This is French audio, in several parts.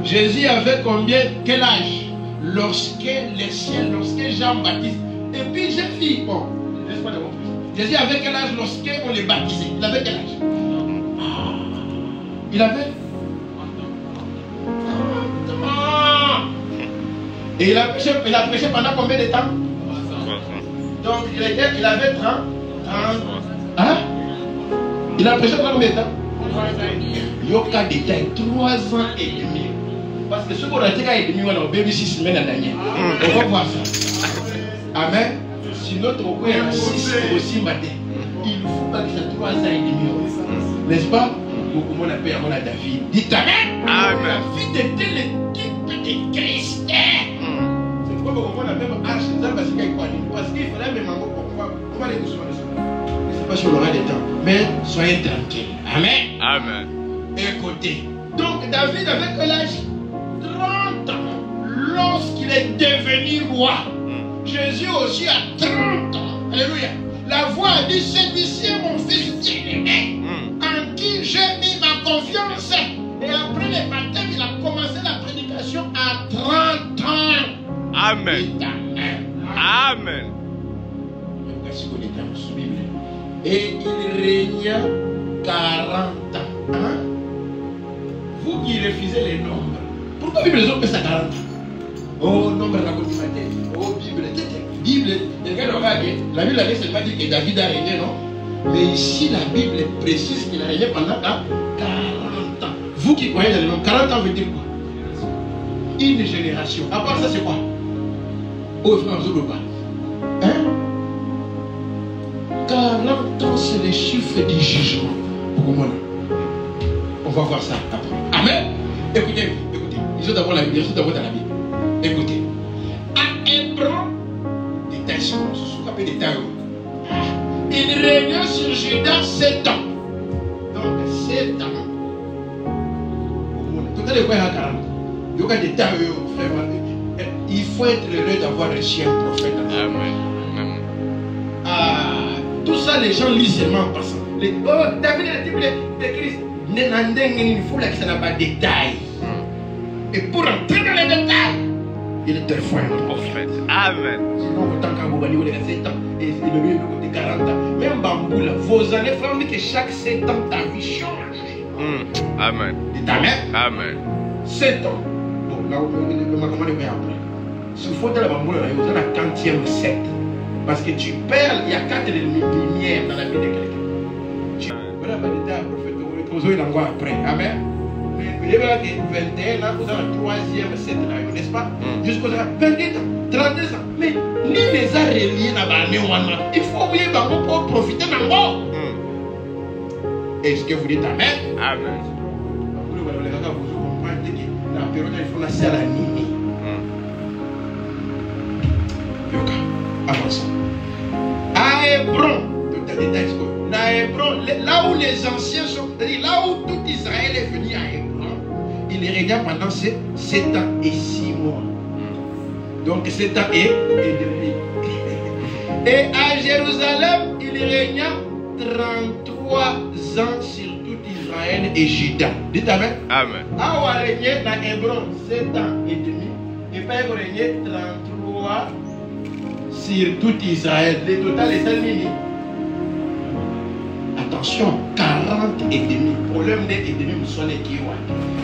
Jésus avait combien? Quel âge? Lorsque Jean-Baptiste. Et puis j'ai dit, bon, laisse-moi d'abord. Jésus avait quel âge lorsqu'on les baptisait? Il avait quel âge? Il avait 30 ans. Et il a prêché pendant combien de temps? Donc il avait 30. Hein? Il a prêché pendant combien de temps? 3 ans et demi. Yoka détail, 3 ans et demi. Parce que ce qu'on a dit quand il est demi, on a obéi 6 semaines à Daniel. On va voir ça. Amen. Si notre coin est 6 aussi matin, il faut pas que ça 3 ans et demi. N'est-ce pas? Beaucoup de monde appelle à David. Dites Amen. La fidélité, l'équipe de Christ. C'est pourquoi beaucoup de monde appelle Archizal parce qu'il fallait même on va aller doucement. Je ne sais pas si on aura des temps. Mais soyez tranquilles. Amen. Amen. Écoutez. Donc David avait quel âge? 30 ans. Lorsqu'il est devenu roi. Jésus aussi a 30 ans. Alléluia. La voix a dit, celui-ci est mon fils bien-aimé, en qui j'ai mis ma confiance. Et après le baptême, il a commencé la prédication à 30 ans. Amen. Amen. Et il régna 40 ans. Hein? Vous qui refusez les nombres, pourquoi la Bible fait ça 40 ans? Oh, nombre de la continuité. Oh, Bible. Bible, la Bible avait seulement dit que David a régné, non? Mais ici, la Bible précise qu'il a régné pendant 40 ans. Vous qui croyez dans le nom, 40 ans veut dire quoi? Une génération. À part ça, c'est quoi? Oh, frère, vous ne pas. Hein? 40 ans, c'est le chiffre du jugement. On va voir ça après. Amen. Écoutez. Ils sont d'abord la Bible, ils sont d'abord dans la Bible. Écoutez. À Hébron, détail sur ce qu'on appelle détail. Il régna sur Juda 7 ans. Donc 7 ans. Tout à l'heure, il y a 40 ans. Il faut être heureux d'avoir reçu un prophète. Amen. Tout ça, les gens lisent seulement en passant. Oh, David est le type de Christ. Il faut que ça n'a pas de détails. Et pour entrer dans les détails, il est très fort. Amen. Sinon, autant qu'à vous gagner 7 ans, et le mieux de 40 ans. Même Bamboula, vos années font que chaque 7 ans, ta vie change. Amen. Amen. Amen. 7 ans. Bon, là, le comment le faire après. S'il faut de la Bamboula, il y a la 40e 7. Parce que tu perds, il y a 4 lumières dans la vie de quelqu'un. Voilà, prophète, il en voit après. Amen. Vous verrez que 21 ans, vous avez le 3e 7 ans, n'est-ce pas? Jusqu'au 22 ans, 32 ans. Mais ni les a reliés dans la il faut oublier pour profiter d'un mot. Est-ce que vous dites Amen? Amen. Vous comprenez que la période, il faut la serre à la nuit. Avance. À Hébron, là où les anciens sont, là où tout Israël est venu à Hébron, il régna pendant 7 ans et 6 mois. Donc 7 ans et demi. Et à Jérusalem, il régna 33 ans sur tout Israël et Juda. Dites Amen. Amen. Ah, on a régné dans Hébron 7 ans et demi. Et pas il a régné 33 sur tout Israël. Le total est salmini. Attention, 40 et demi. Problème des et demi, vous soyez qui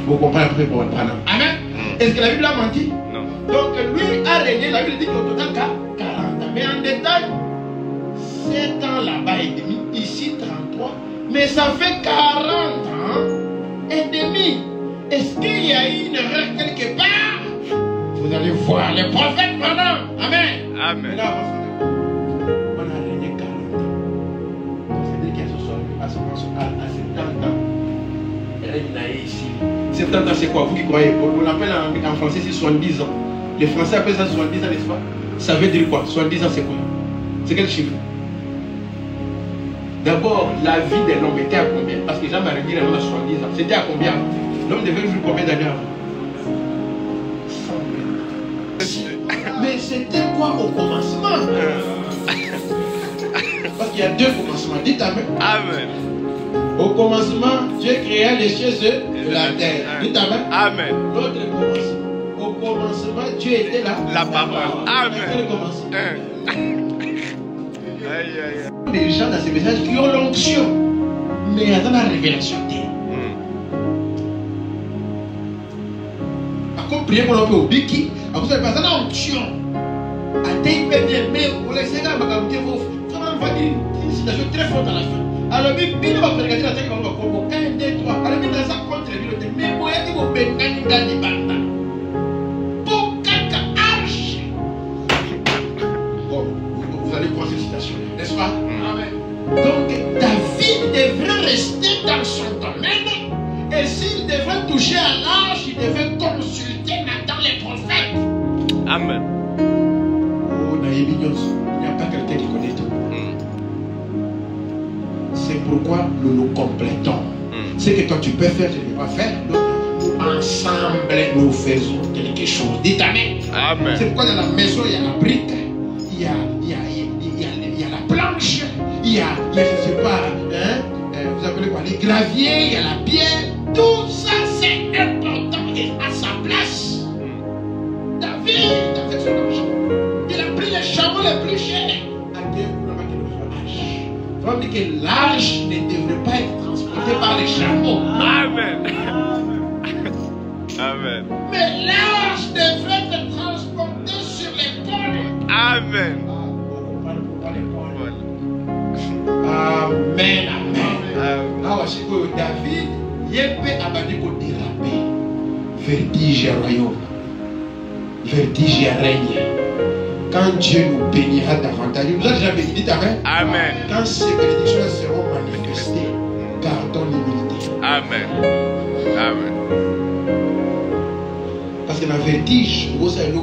vous comprenez après pour votre parent. Amen. Est-ce que la Bible a menti? Non. Donc lui a régné, la Bible dit qu'au total 40 ans. Mais en détail, 7 ans là-bas et demi, ici 33. Mais ça fait 40 ans et demi. Est-ce qu'il y a eu une erreur quelque part? Vous allez voir les prophètes pendant. Amen. Amen. Là, on a régné 40 ans. Donc c'est-à-dire qu'il y a ce soir à 70 ans. Règne ici. 70 ans, c'est quoi? Vous qui croyez? On appelle en français, c'est 70 ans. Les Français appellent ça 70 ans, n'est-ce pas? Ça veut dire quoi? 70 ans, c'est quoi? C'est quel chiffre? D'abord, la vie de l'homme était à combien? Parce que Jean-Marie dit l'homme a 70 ans. C'était à combien? L'homme devait vivre combien d'années avant? 100 000. Mais c'était quoi au commencement? Parce qu'il y a 2 commencements. Dites Amen. Amen. Au commencement, Dieu créa les cieux et la terre. Dites amen. Amen. L'autre commencement. Au commencement, Dieu était là. La parole. Amen. Quel commencement? Aïe, aïe, aïe. Les gens dans ces messages qui ont l'onction, mais attends la révélation d'elle. Comme prier pour l'homme au biki, à cause de la personne en onction. À tes bien, mais pour les sénats, ma camarade, ça va dire une situation très forte à la fin. Alors, il va regarder la tête, il va voir 1, 2, 3. Alors, il va ça contre les villes. Mais moi, il va me gagner des bandes. Pour caca arche. Bon, vous allez voir cette citation, n'est-ce pas? Amen. Donc, David devrait rester dans son domaine. Et s'il devrait toucher à l'arche, il devait consulter maintenant les prophètes. Amen. Oh, il n'y a pas quelqu'un qui connaît tout. C'est pourquoi nous nous complétons. Ce que toi tu peux faire, je ne peux pas faire. Ensemble, nous faisons quelque chose. Dites amen. Amen. C'est pourquoi dans la maison, il y a la brique, il y a la planche, il y a je ne sais pas, vous appelez quoi, les graviers, il y a la pierre. Tout ça, c'est important et à sa place. David, avec son argent, il a pris les chameaux les plus chers. Il faut dire que l'arche ne devrait pas être transportée par les chameaux. Amen. Amen. Mais l'arche devrait être transportée sur l'épaule. Amen. Amen. Amen. Ah, c'est que David, il peut abandonner pour déraper. Vertige à royaume. Vertige à règne. Quand Dieu nous bénira davantage, il nous a déjà béni, dites amen. Amen. Quand ces bénédictions seront manifestées, gardons l'humilité. Amen. Amen. Parce que la vertige, vous savez, nous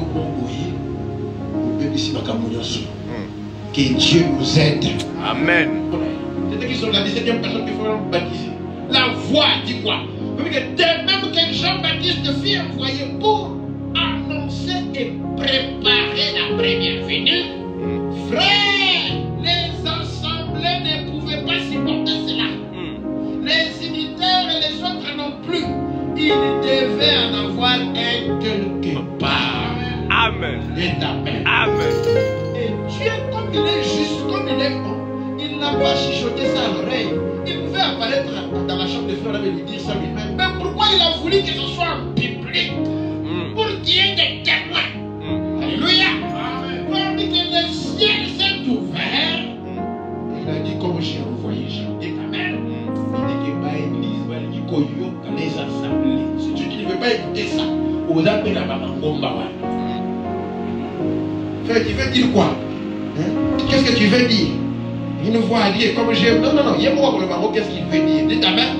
que Dieu nous aide. Amen. C'est eux qui sont la 17e personne qui feront baptiser. La voix dit quoi? Dès même que Jean-Baptiste fut envoyé pour annoncer et préparer la première venue, frère, les assemblées ne pouvaient pas supporter cela. Les unitaires et les autres non plus. Il devait en avoir un quelque part. Amen. Et amen. Amen. Et Dieu, comme il est juste, comme il est bon, il n'a pas chuchoté ça à l'oreille. Il pouvait apparaître dans la chambre de frère et lui dire ça lui-même. Mais pourquoi il a voulu que ce soit en public? Pour qu'il y ait des témoins. Alléluia. Pour que le ciel s'est ouvert. Il a dit comme j'ai envoyé Jean. Dit amen. Il dit que ma église va lui dire les assemblées. Si tu ne veux pas écouter ça, aux appels à Maman Gomba. Frère, tu veux dire quoi? Qu'est-ce que tu veux dire? Une voix alliée comme j'ai. Non, il y a moi pour le Maroc, qu'est-ce qu'il veut dire? Dites amen.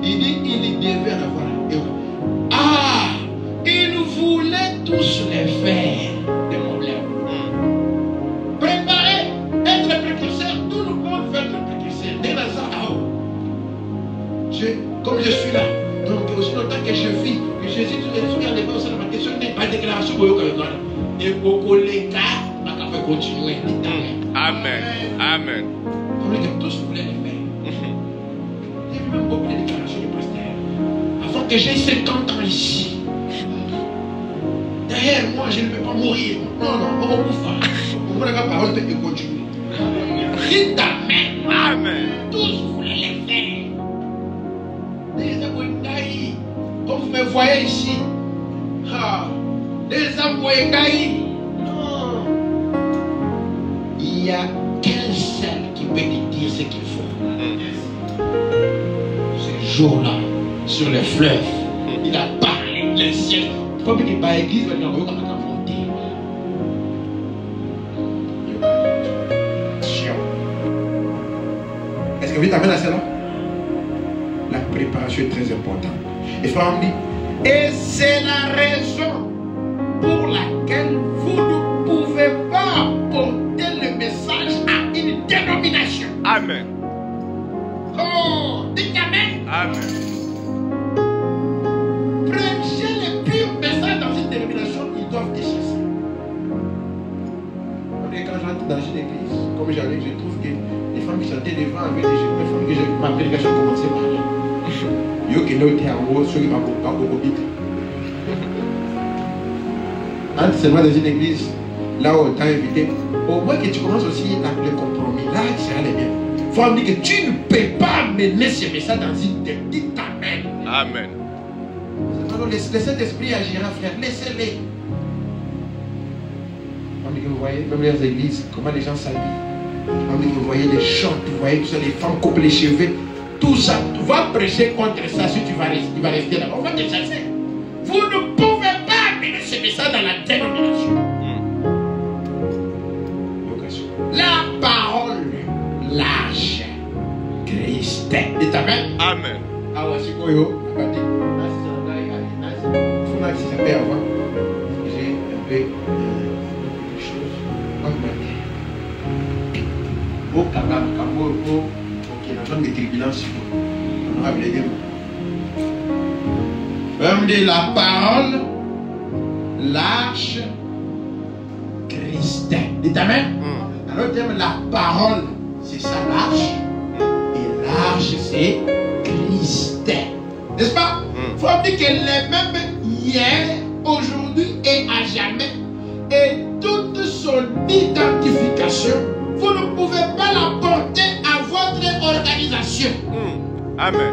Il dit qu'il devait en avoir. Ah, il voulait tous les faire des problèmes. Préparer, être précurseur, tout le monde veut être précurseur. Dès la comme je suis là, donc aussi longtemps que je vis, que Jésus, tous les jours, il y a des personnes, ma question n'est pas déclaration pour eux. Et beaucoup les cas, on va continuer. Amen. Amen. Comme que tous voulaient le faire. Il y a même beaucoup de déclarations du pasteur. Avant que j'ai 50 ans ici, derrière moi, je ne peux pas mourir. Non, on va vous faire. On va la parole de continuer. Dites amen. Amen. Tous voulaient le faire. Les Aboyengaï, comme vous me voyez ici, les Aboyengaï, non. Il n'y a qu'un seul qui peut te dire ce qu'il faut. Ce jour-là, sur les fleuves, il a parlé, les ciels. Comme il n'est pas l'église, il va envoyer comme un monter. Est-ce que vous t'amènez à cela? La préparation est très importante. Et frère me dit, et c'est la raison pour laquelle vous ne pouvez pas porter le message à une dénomination. Amen. Oh, dites amen. Amen. Prêcher le pur message dans une dénomination, ils doivent te chasser. Quand j'entre dans une église, comme j'arrive, je trouve que les femmes qui chantaient devant avec des femmes que ma prédication commençait par là. Yo qui n'ont été en haut, ceux qui m'ont pas beaucoup vite. Entre seulement dans une église, là où on t'a invité, au moins que tu commences aussi le compromis. Là, ça allait bien. Il faut dire que tu ne peux pas amener ce message dans une tête. Dis Amen. Amen. Alors, le Saint-Esprit agira, frère. Laissez-les. Vous voyez, même les églises, comment les gens s'habillent. Vous voyez les chants, vous voyez tout ça, les femmes coupent les cheveux. Tout ça, tu vas prêcher contre ça si tu vas rester là. On va te chasser. Vous ne pouvez pas amener ce message dans la dénomination. La parole large, Christ. Dites Amen. Amen. Ah ouais, c'est quoi yo? J'ai un peu de choses. Au Canada, ok, la zone de turbulence, on aura les démons. On dit la parole large, Christ. Dites Amen. Alors, la parole, c'est ça, large. Et large, c'est Christ. N'est-ce pas? Il faut dire qu'elle est même hier, aujourd'hui et à jamais. Et toute son identification, vous ne pouvez pas la porter à votre organisation. Amen.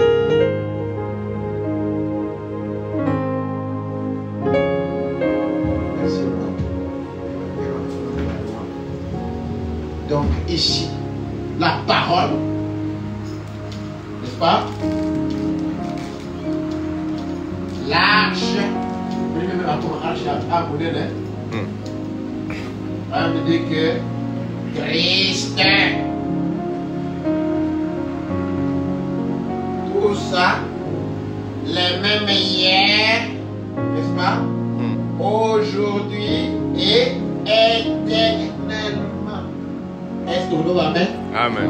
Merci. Donc ici, la parole, n'est-ce pas? L'arche, on me dit que Christ, tout ça, les mêmes hier, n'est-ce pas? Aujourd'hui et éternellement. Est-ce que vous dites Amen? Amen.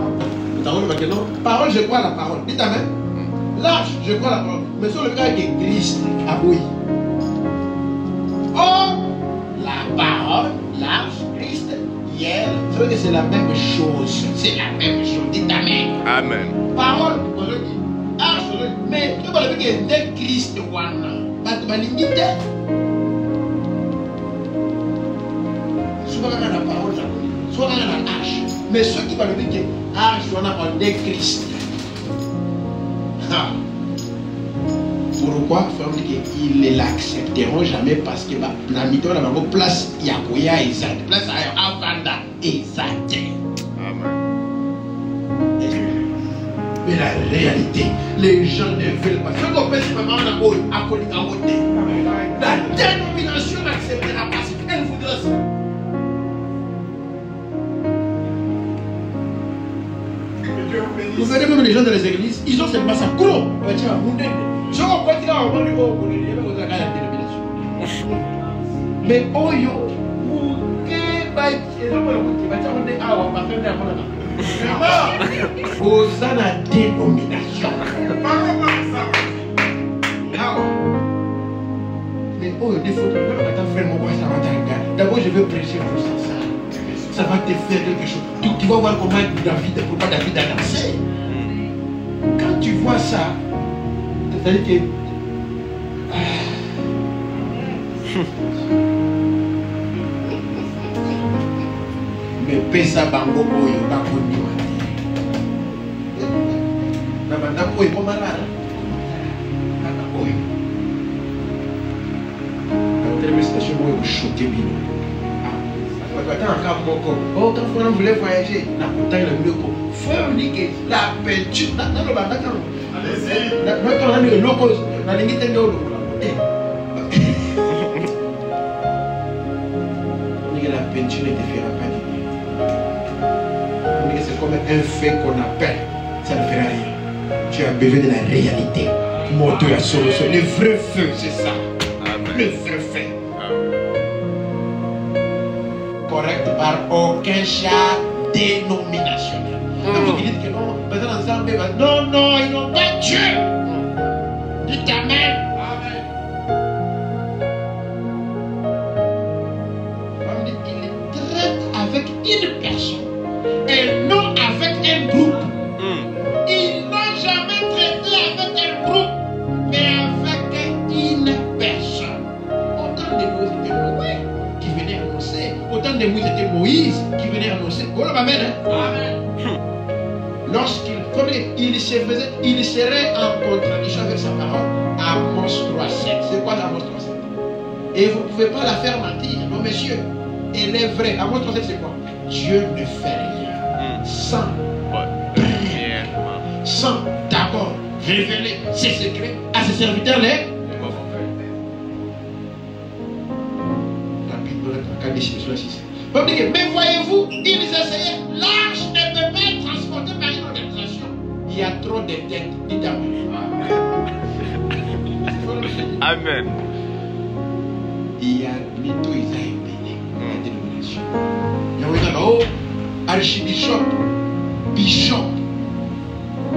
Parole, je crois la parole. Dites Amen. L'arche, je crois la parole. Mais sur le cas de Christ, ah oui. Oh, la parole, l'arche, Christ, hier, c'est vrai que c'est la même chose. C'est la même chose. Dites Amen. Amen. Parole, arche, mais tu vas le dire que Christ, one. Parce que l'unité, soit dans la parole, soit dans la arche. Mais ceux qui vont le dire que arche, on a en Christ. Pourquoi? Ils ne l'accepteront jamais parce que la mytho a une place Yakoya et Zad. Place Avanda et Zad. Amen. Mais la réalité, les gens ne veulent pas. Ce qu'on peut faire, la dénomination n'acceptera pas. Elle voudra ça. Vous verrez même les gens dans les églises, ils ont seulement ça. Gros, je comprends qu'il y a un mais oh yo, Hosanna dénomination. Mais oh, des fois, d'abord je vais prêcher pour ça. Ça va te faire quelque chose. Tu vas voir comment David, pourquoi David a dansé. Quand tu vois ça, c'est-à-dire que mais pesa bango oyo bakoni mate. Na banda oyo pomalala. Kaka oyo. La télévision oyo choqué bien. Oh, quand on voulait voyager, la montagne, le mieux. Il faut dire que la peinture, dans le banda, on a mis le loco, on a mis le loco. La peinture ne te fera pas du bien. C'est comme un fait qu'on appelle, ça ne fera rien. Tu as besoin de la réalité. Moteur la solution. Le vrai feu, c'est ça. Amen. Le vrai feu. Amen. Correct par aucun chat dénominationnel. Vous dites que non, non, non, ils n'ont pas Dieu. Dites Amen. Amen. Il traite avec une personne et non avec un groupe. Oh, amen. Lorsqu'il serait en contradiction avec sa parole. Amos 3:7. C'est quoi Amos 3:7? Et vous ne pouvez pas la faire mentir. Non, messieurs, elle est vraie. Amos 3:7, c'est quoi? Dieu ne fait rien sans d'abord révéler ses secrets à ses serviteurs. Mais voyez-vous, ils essayaient. L'arche ne peut pas être transportée par une organisation. Il y a trop de têtes. Dites amen. Amen. Il y a plutôt la dénomination. Il y a un archibishop, bishop.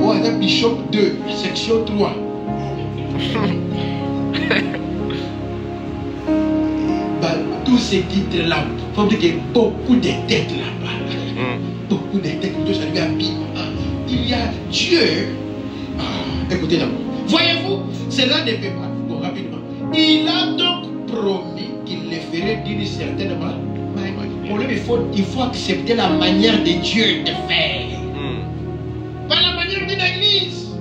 Oh, il y a bishop 2, section 3. Tous ces titres-là, il faut dire qu'il y a beaucoup de têtes là-bas. Beaucoup de têtes. Il y a Dieu. Écoutez d'abord. Voyez-vous, cela ne peut pas. Bon, rapidement. Il a donc promis qu'il le ferait d'une certaine manière. Pour lui, il faut accepter la manière de Dieu de faire. Pas la manière d'une église.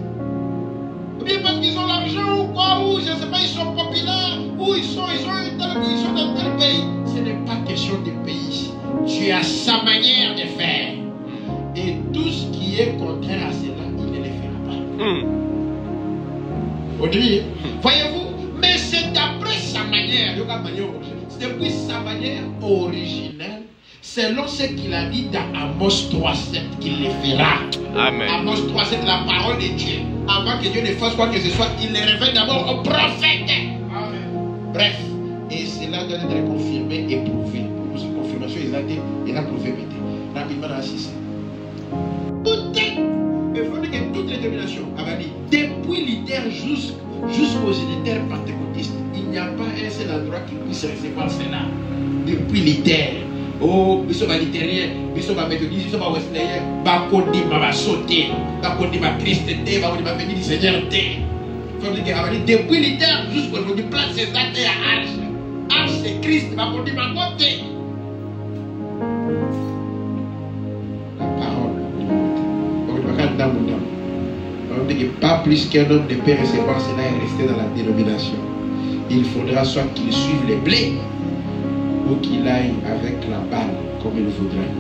Ou bien parce qu'ils ont l'argent ou quoi, ou je ne sais pas, ils sont populaires, ou ils sont dans tel pays. Ce n'est pas question de pays. Dieu a sa manière de faire. Et tout ce qui est contraire à cela, il ne le fera pas. Aujourd'hui, voyez-vous, mais c'est d'après sa manière, c'est depuis sa manière originelle, selon ce qu'il a dit dans Amos 3:7 qu'il le fera. Amen. Amos 3:7, la parole de Dieu. Avant que Dieu ne fasse quoi que ce soit, il le révèle d'abord au prophète. Bref, et cela doit être confirmé et prouvé. Pour cette confirmation, il a prouvé maintenant. Rapidement dans la 6. Toutes les dénominations, depuis l'Iter jusqu'aux unitaires pentecôtistes, il n'y a pas un seul endroit qui puisse recevoir cela. Depuis l'Iter. Oh, ils sont littériens, ils sont méthodistes, ils sont wesleyens, Bakodi va sauter, Bakodi va Christ, Bakodi va venir du Seigneur. Depuis l'Iter jusqu'au bout du plan César et à Arche. Arche c'est Christ, Bakodi va monter. Pas plus qu'un homme ne peut recevoir cela et rester dans la dénomination. Il faudra soit qu'il suive les blés ou qu'il aille avec la balle comme il voudrait.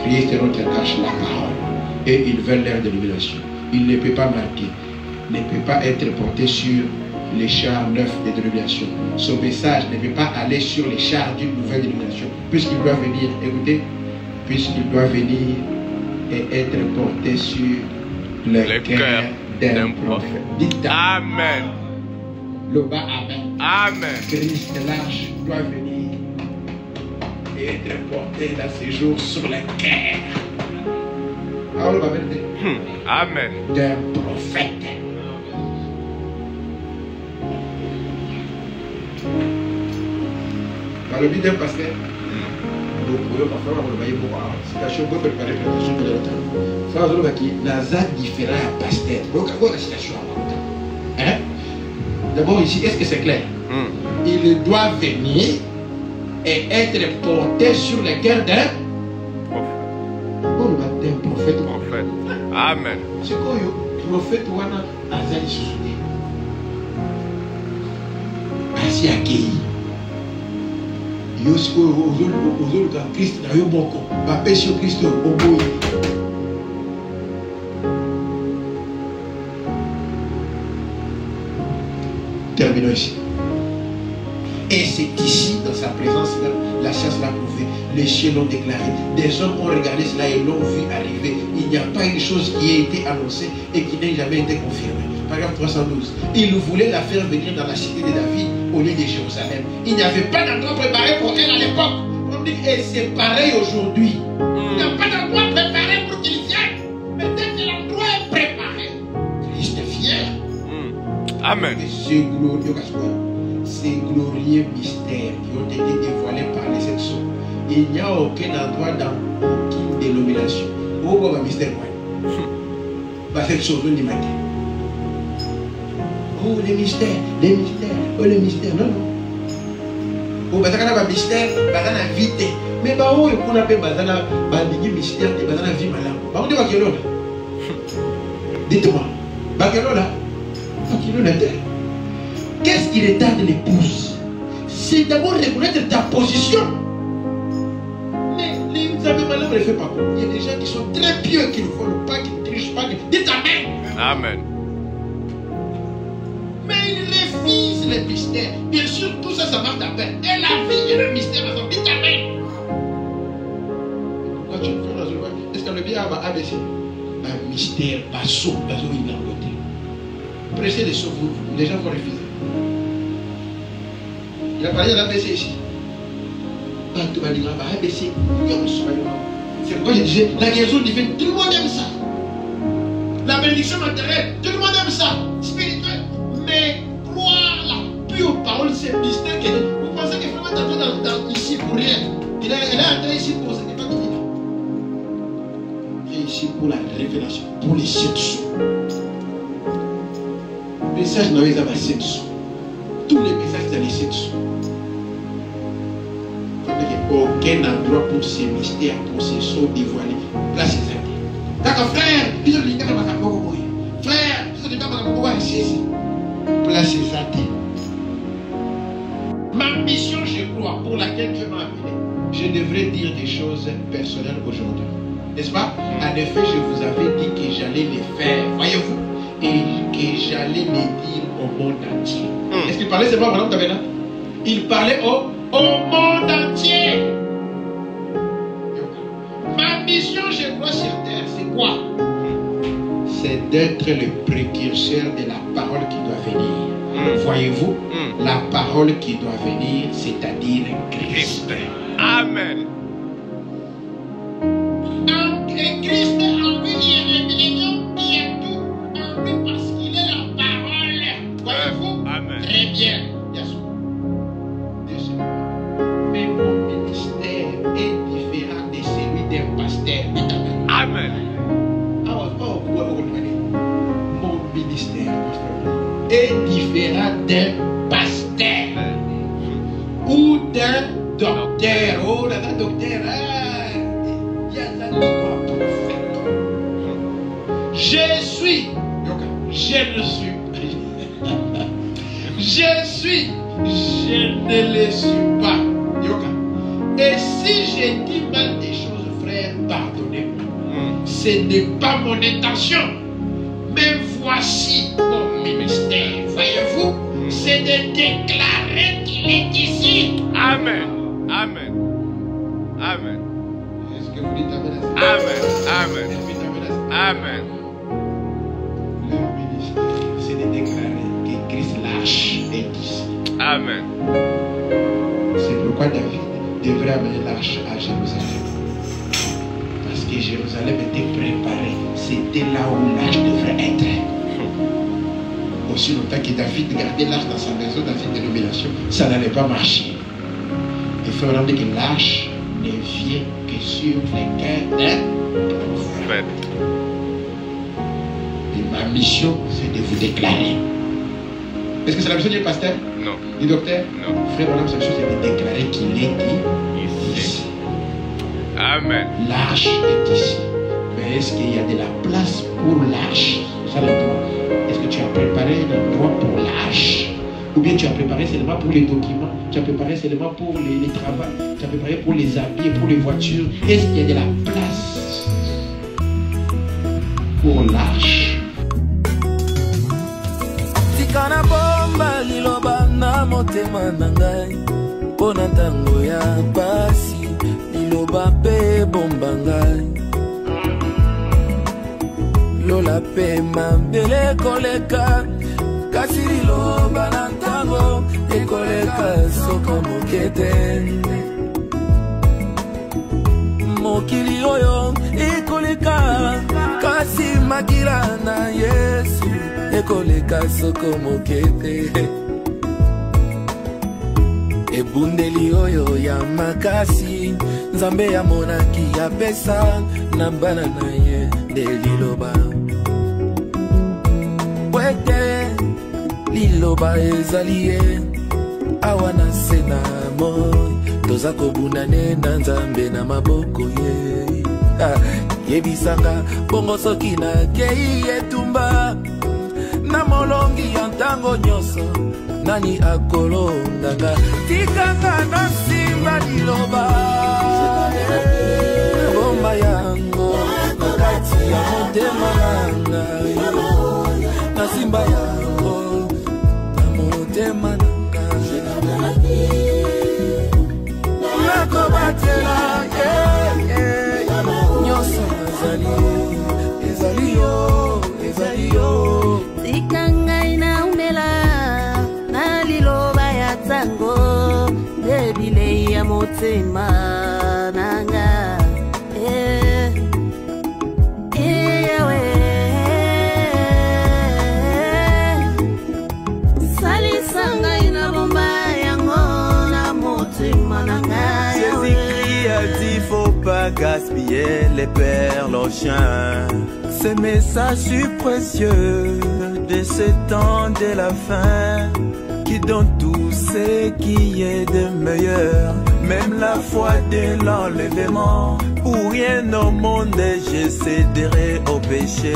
Christ est notre tâche, la parole. Et ils veulent leur dénomination. Il ne peut pas marquer, ne peut pas être porté sur les chars neufs des dénominations. Son message ne peut pas aller sur les chars d'une nouvelle dénomination. Puisqu'il doit venir, écoutez, puisqu'il doit venir et être porté sur le cœur d'un prophète. Dites Amen. Le bas, amen. Amen. Christ l'arche doit venir et être porté dans ces jours sur le cœur. Amen. D'un prophète. Dans le but d'un pasteur, vous pouvez parfois vous voyez beaucoup. Citation, vous pouvez préparer la citation de l'autre. Frère Zolobaki, Nazar différent à pasteur. Donc, à quoi la citation hein? D'abord, ici, est-ce que c'est clair? Il doit venir et être porté sur le cœur d'un prophète. Amen. C'est quoi le prophète Wana Azali Sousoudi? Asi accueilli. Yosko Ozoluka Christ na Yoboko. Bapesio Christ Oboyi. Terminons ici. Et c'est ici, dans sa présence, la science l'a prouvé. Les cieux l'ont déclaré. Des hommes ont regardé cela et l'ont vu arriver. Il n'y a pas une chose qui ait été annoncée et qui n'ait jamais été confirmée. Paragraphe 312. Il voulait la faire venir dans la cité de David au lieu de Jérusalem. Il n'y avait pas d'endroit préparé pour elle à l'époque. On dit, et c'est pareil aujourd'hui. Il n'y a pas d'endroit préparé pour qu'il vienne. Mais dès que l'endroit est préparé, Christ vient. Amen. Ces glorieux mystères qui ont été dévoilés par les sections. Il n'y a aucun endroit dans aucune dénomination. Où va le mystère? Va faire chose du matin. Oh, les mystères, les mystères, oh, les mystères. Non, non. Oh, bah, ça va mystère, bah, ça va vite. Mais bah où on appelle bazana bandigi mystère de bazana vie malade. Bah on dit bakelo là. Dites-moi, bakelo là. Bakelo là. Qu'est-ce qu'il est temps de l'épouse? C'est d'abord reconnaître ta position. Mais les amis malades ne le font pas. Il y a des gens qui sont très pieux, qui ne volent pas, qui ne trichent pas. Dites Amen. Amen. Mais il les fils, les mystères. Bien sûr, tout ça, ça marche à peine. Et la vie et le mystère, dites Amen. Quand tu fais la joie, est-ce qu'on le bien à ABC? Un mystère, pas saut, pas saut, il est à côté. Prêchez les sauts, les gens vont refuser. Il a parlé de l'ABC ici. C'est pourquoi je disais, la guérison divine, tout le monde aime ça. La bénédiction matérielle, tout le monde aime ça. Spirituel. Mais croire la pure parole, c'est mystère. Vous pensez qu'il faut mettre ici pour rien. Elle est entrée ici pour ce qui n'est pas divin. Elle est ici pour la révélation, pour les 7 sous. Le message n'a pas 7 sous. Tous les messages dans les 7 sous. Aucun endroit pour ces mystères, pour ces sauts dévoilés. Place les amis. D'accord, frère, dis-le, frère, place les amis. Ma mission, je crois, pour laquelle Dieu m'a appelé, je devrais dire des choses personnelles aujourd'hui. N'est-ce pas? En effet, je vous avais dit que j'allais les faire, voyez-vous, et que j'allais les dire au monde entier. Est-ce qu'il parlait seulement à Madame Tabena? Il parlait au monde entier. Ma mission, je crois, sur terre, c'est quoi? C'est d'être le précurseur de la parole qui doit venir. Voyez-vous, la parole qui doit venir, c'est-à-dire Christ. Amen. Et Christ en lui, il est tout en lui parce qu'il est la parole. Voyez-vous? Amen. Très bien. Mais mon ministère est différent de celui d'un pasteur. Amen. Mon ministère est différent d'un pasteur ou d'un docteur. Oh là là, docteur, il y a là le prophète. Je suis, je ne suis pas. Je suis, je ne le suis pas. Et si j'ai dit mal des choses, frère, pardonnez-moi. Ce n'est pas mon intention. Mais voici mon ministère. Voyez-vous, c'est de déclarer qu'il est ici. Amen. Amen. Amen. Est-ce que vous dites Amen? Amen. Amen. Amen. Le ministère, c'est de déclarer que Christ lâche est ici. Amen. C'est pourquoi David devrait amener l'arche à Jérusalem. Parce que Jérusalem était préparée. C'était là où l'arche devrait être. Aussi longtemps que David gardait l'arche dans sa maison, dans une dénomination, ça n'allait pas marcher. Il faut rappeler que l'arche ne vient que sur les cœurs d'un prophète. Et ma mission, c'est de vous déclarer. Est-ce que c'est la mission du pasteur? Non. Du docteur? Non. Frère, madame, sa mission, c'est de déclarer qu'il est ici. Amen. L'arche est ici. Mais est-ce qu'il y a de la place pour l'arche? C'est ça l'endroit. Est-ce que tu as préparé l'endroit pour l'arche? Ou bien tu as préparé seulement pour les documents? Tu as préparé seulement pour les travaux? Tu as préparé pour les habits, pour les voitures? Est-ce qu'il y a de la place pour l'arche? Tikana bomba liloba na motema na ngai pona ntango ya pasi liloba pe bomba ngai lola pe mambele koleka kasi liloba na ntango ekoleka soko mokete mokili oyo ekoleka kasi makila na Yesu ekoleka soko mokete ebundeli oyo ya makasi nzambe ya monaki apesa na bana na ye nde liloba wete liloba ezali ye awa na se na moi toza kobundane na nzambe na maboko ye. Yebisanga bongo soki na kei etumba na molongi ya ntango nyonso nani akolonganga tikanga na simba liloba bomba yango nakati ya motema nanga na simba yango na motema nanga nakobatela nyonso ezali yo tikanga ina umela na liloba ya tango debile ya motema nanga salisanga ina bomba yango na motema nanga. Faut pas gaspiller les perles aux chiens. Ces messages si précieux de ce temps de la fin qui donne tout ce qui est de meilleur, même la foi de l'enlèvement. Pour rien au monde je céderai au péché.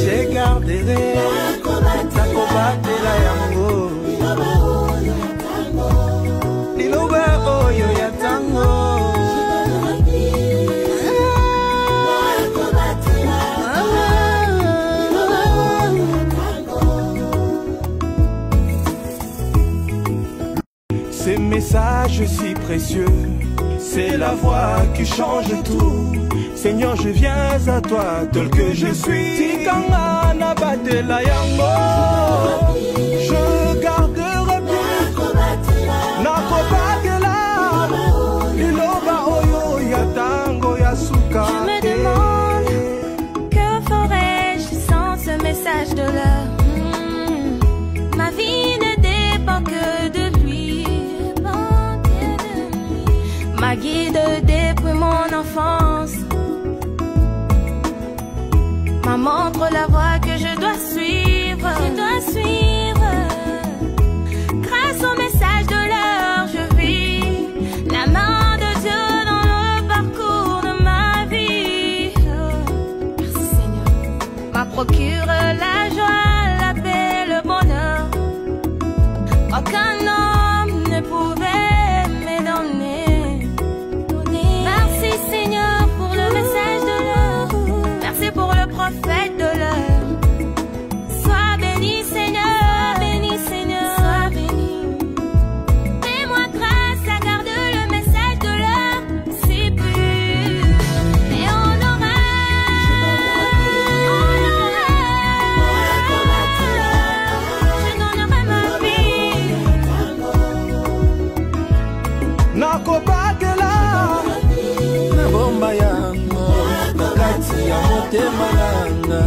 Je garderai ta combattre la yango. Ces messages si précieux, c'est la voix qui change tout. Seigneur, je viens à toi tel que je suis. Tikanga na batela yango, je garderai plus. Na kobatela, liloba oyo ya tango ya suka. Je me demande, que ferais-je sans ce message de l'heure? Ma vie ne dépend que de lui. Ma guide depuis mon enfance, ma montre la voie que je dois suivre. Grâce au message de l'heure, je vis la main de Dieu dans le parcours de ma vie. Merci Seigneur. Ma procure la joie, la paix, le bonheur. Aucun homme ne pouvait me donner. Merci Seigneur pour le message de l'heure. Merci pour le prophète de l'heure. Sois béni Seigneur, sois béni. Fais-moi grâce à garder le message de l'heure si pur et honorable. Je donnerai ma vie. Nakobatela bomba yango nakati ya motema nanga